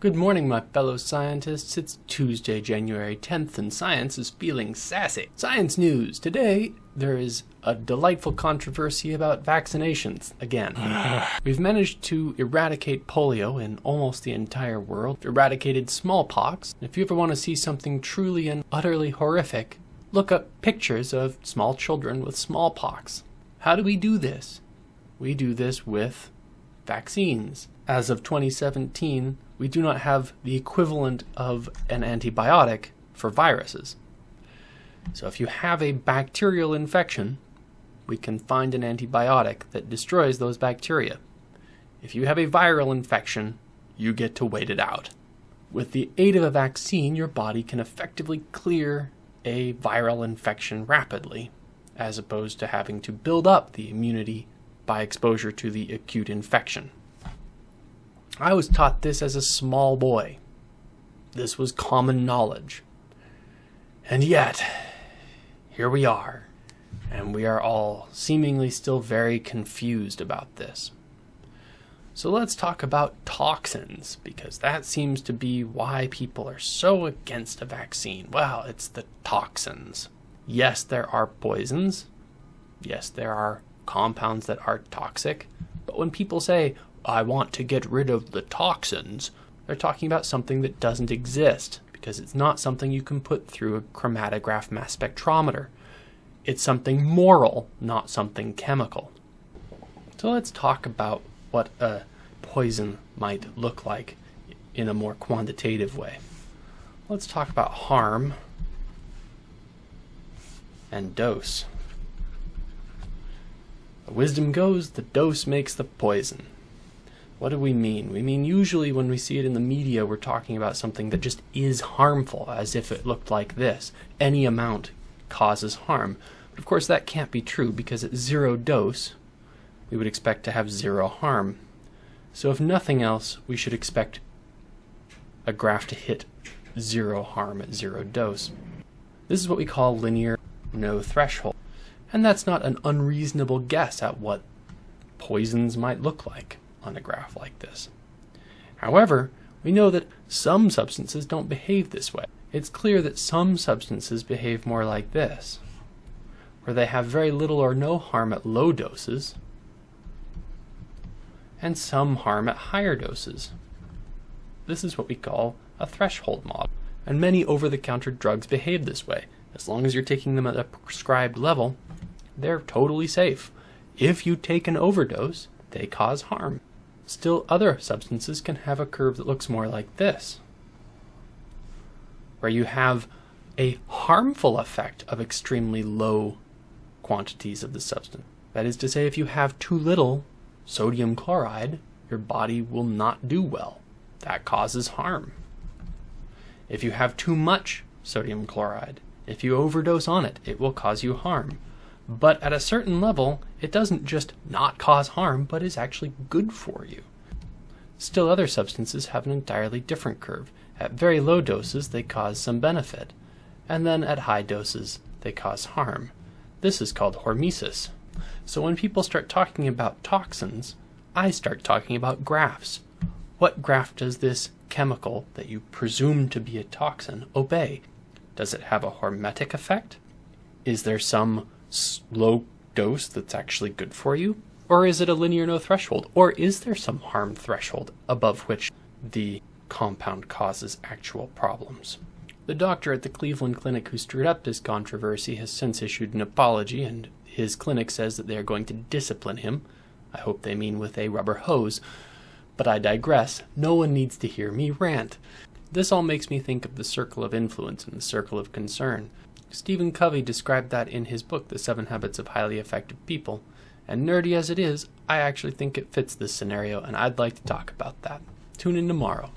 Good morning, my fellow scientists. It's Tuesday, January 10th, and science is feeling sassy. Science news. Today, there is a delightful controversy about vaccinations again. We've managed to eradicate polio in almost the entire world, eradicated smallpox. If you ever want to see something truly and utterly horrific, look up pictures of small children with smallpox. How do we do this? We do this with vaccines. As of 2017, we do not have the equivalent of an antibiotic for viruses. So if you have a bacterial infection, we can find an antibiotic that destroys those bacteria. If you have a viral infection, you get to wait it out. With the aid of a vaccine, your body can effectively clear a viral infection rapidly, as opposed to having to build up the immunity by exposure to the acute infection. I was taught this as a small boy. This was common knowledge. And yet, here we are, and we are all seemingly still very confused about this. So let's talk about toxins, because that seems to be why people are so against a vaccine. Well, it's the toxins. Yes, there are poisons. Yes, there are compounds that are toxic. But when people say, I want to get rid of the toxins, they're talking about something that doesn't exist, because it's not something you can put through a chromatograph mass spectrometer. It's something moral, not something chemical. So let's talk about what a poison might look like in a more quantitative way. Let's talk about harm and dose. The wisdom goes, the dose makes the poison. What do we mean? We mean usually when we see it in the media, we're talking about something that just is harmful, as if it looked like this. Any amount causes harm. But of course that can't be true, because at zero dose, we would expect to have zero harm. So if nothing else, we should expect a graph to hit zero harm at zero dose. This is what we call linear no threshold. And that's not an unreasonable guess at what poisons might look like on a graph like this. However, we know that some substances don't behave this way. It's clear that some substances behave more like this, where they have very little or no harm at low doses, and some harm at higher doses. This is what we call a threshold model, and many over-the-counter drugs behave this way. As long as you're taking them at a prescribed level, they're totally safe. If you take an overdose, they cause harm. Still, other substances can have a curve that looks more like this, where you have a harmful effect of extremely low quantities of the substance. That is to say, if you have too little sodium chloride, your body will not do well. That causes harm. If you have too much sodium chloride, if you overdose on it, it will cause you harm. But at a certain level, it doesn't just not cause harm, but is actually good for you. Still, other substances have an entirely different curve. At very low doses, they cause some benefit, and then at high doses, they cause harm. This is called hormesis. So when people start talking about toxins, I start talking about graphs. What graph does this chemical that you presume to be a toxin obey? Does it have a hormetic effect? Is there some low dose that's actually good for you? Or is it a linear no threshold? Or is there some harm threshold above which the compound causes actual problems? The doctor at the Cleveland Clinic who stirred up this controversy has since issued an apology, and his clinic says that they are going to discipline him. I hope they mean with a rubber hose. But I digress. No one needs to hear me rant. This all makes me think of the circle of influence and the circle of concern. Stephen Covey described that in his book, The 7 Habits of Highly Effective People. And nerdy as it is, I actually think it fits this scenario, and I'd like to talk about that. Tune in tomorrow.